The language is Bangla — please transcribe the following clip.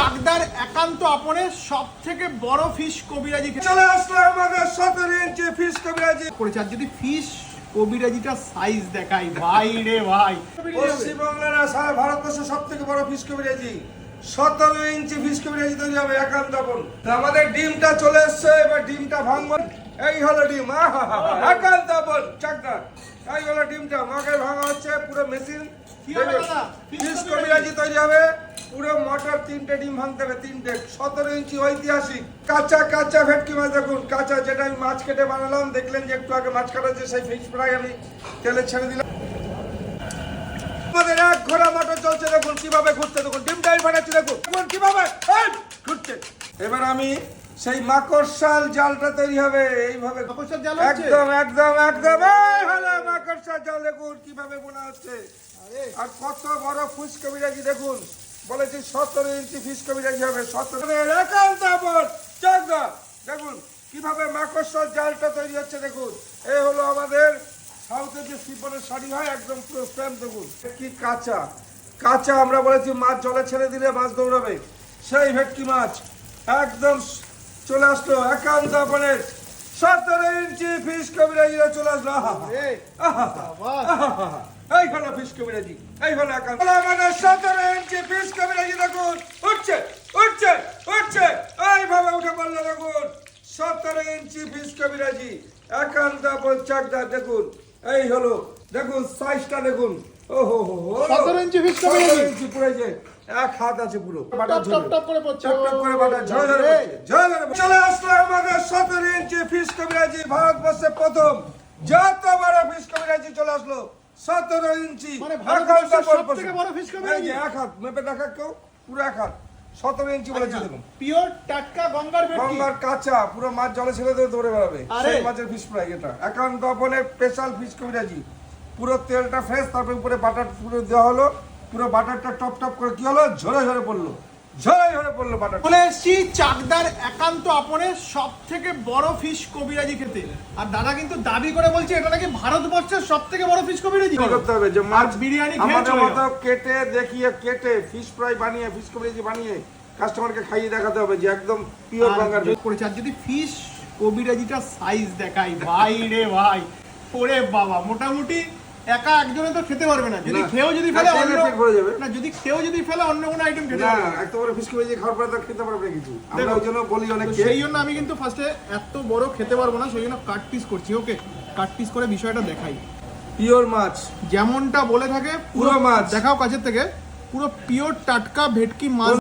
চাকদার একান্ত আপনের সব থেকে বড় ফিশ কবিরাজি চলে আসলো আমাদের 17 ইঞ্চি ফিশ কবিরাজি করেছে। আর যদি ফিশ কবিরাজিটা সাইজ দেখাই ভাই রে ভাই, পশ্চিমবাংলার সারা ভারতবর্ষের সব থেকে বড় ফিশ কবিরাজি 17 ইঞ্চি ফিশ কবিরাজি তৈরি হবে একান্ত আপন। আমাদের ডিমটা চলে এসছে, এবার ডিমটা ভাঙবো। এই হলো ডিম, একান্ত আপন চাকদার। এই হলো ডিমটা মাকে ভাঙা হচ্ছে, পুরো মেশিন কি হবে দাদা? ফিশ কবিরাজি তৈরি হবে। পুরো মোটর 3টে ডিম ভাঙতে হবে, 3টে। 17 ইঞ্চি ঐতিহাসিক কাঁচা ভেটকি মাছ। দেখুন কাঁচা, যেটা আমি মাছ কেটে বানালাম, দেখলেন যে একটু আগে মাছ কাটা যে সেই ফিশ ফ্রাই আমি তেলে ছেড়ে দিলাম। আমাদের এক ঘোড়া মোটর চলছে, দেখুন কিভাবে ঘুরছে, দেখুন ডিমটাই ফাটাচ্ছে, দেখুন কিভাবে ঘুরছে। এবার আমি সেই মাকড়সার জালটা তৈরি হবে এইভাবে। মাকড়সার জাল একদম একদম একদম এই হলো মাকড়সার জাল। দেখুন কিভাবে বোনা হচ্ছে। আর কত বড় ফিশ কবিরাজি দেখুন, বলেছি 17 ইঞ্চি ফিশ কবিরাজি হবে। 17 একান্ত আপন চাকদা। দেখুন কিভাবে মাকড়সার জালটা তৈরি হচ্ছে। দেখুন এই হলো আমাদের সাউথে যে সিপনের শাড়ি হয়, একদম পুরো সেম। দেখুন কি কাঁচা আমরা বলেছি মাছ জলে ছেড়ে দিলে মাছ দৌড়াবে, সেই ভেটকি মাছ একদম চলে আসলো একান্ত আপনের 17 ইঞ্চি ফিশ কবিরাজিরা চলে আসলো। এই হলো ফিশ কবিরাজি, এই হলো একান্ত আমাদের 17 ইঞ্চি ফিশ কবিরাজি। দেখুন উঠছে উঠছে উঠছে, এইভাবে উঠে পড়লো। দেখুন 17 ইঞ্চি ফিশ কবিরাজি একান্ত আপন চাকদার। দেখুন এই হলো, দেখুন সাইজটা দেখুন। ওহো হো হো 17 ইঞ্চি ফিশ কবিরাজি। 17 ইঞ্চি পুরো যে এক হাত আছে পুরো। টপ টপ করে পড়ছে, টপ টপ করে বাটা ঝরঝরে পড়ছে। চলে আসলো আমাদের 17 ইঞ্চি ফিশ কবিরাজি, ভারতবর্ষে প্রথম যত বড় ফিশ কবিরাজি চলে আসলো 17 ইঞ্চি। মানে ভারতবর্ষের সবথেকে বড় ফিশ কবিরাজি। এই যে এক হাত মেপে দেখা কেউ, পুরো এক হাত 17 ইঞ্চি বলেছি। দেখুন পিওর টাটকা গঙ্গার ভেটকি, গঙ্গার কাঁচা, পুরো মাছ জলে ছেড়ে দিয়ে দৌড়ে বেড়াবে। আরে। সেই মাছের ফিশ ফ্রাই এটা একান্ত আপনের স্পেশাল ফিশ কবিরাজি। পুরো তেলটা ফ্রেশ, তারপরে উপরে বাটার পুরো দেওয়া হলো। পুরো বাটারটা টপ টপ করে কি হলো, ঝরে ঝরে পড়লো, ঝরে ঝরে পড়লো বাটার। বলে এসছি চাকদার একান্ত আপনের সব থেকে বড় ফিশ কবিরাজি খেতে। আর দাদা কিন্তু দাবি করে বলছে এটা নাকি ভারতবর্ষের সব থেকে বড় ফিশ কবিরাজি। করতে হবে যে মাছ বিরিয়ানি আমাদের মতো কেটে দেখিয়ে, কেটে ফিশ ফ্রাই বানিয়ে, ফিশ কবিরাজি বানিয়ে কাস্টমারকে খাইয়ে দেখাতে হবে যে একদম পিওর গঙ্গার করেছে। আর যদি ফিশ কবিরাজিটা সাইজ দেখাই ভাই রে ভাই, ওরে বাবা, মোটামুটি একা একজনে তো খেতে পারবে না। যদি খেয়েও যদি ফেলে অন্য না, যদি খেয়েও যদি ফেলে অন্য কোনো আইটেম খেতে পারবে না। এত বড় ফিশ কবিরাজি খাওয়ার পর তো খেতে পারবে না কিছু। আমরা ওই জন্য বলি অনেকে, সেই জন্য আমি কিন্তু ফার্স্টে এত বড় খেতে পারবো না, সেই জন্য কাট পিস করছি। ওকে, কাট পিস করে বিষয়টা দেখাই। পিওর মাছ যেমনটা বলে থাকে পুরো মাছ দেখাও কাছের থেকে, পুরো পিওর টাটকা ভেটকি মাছ।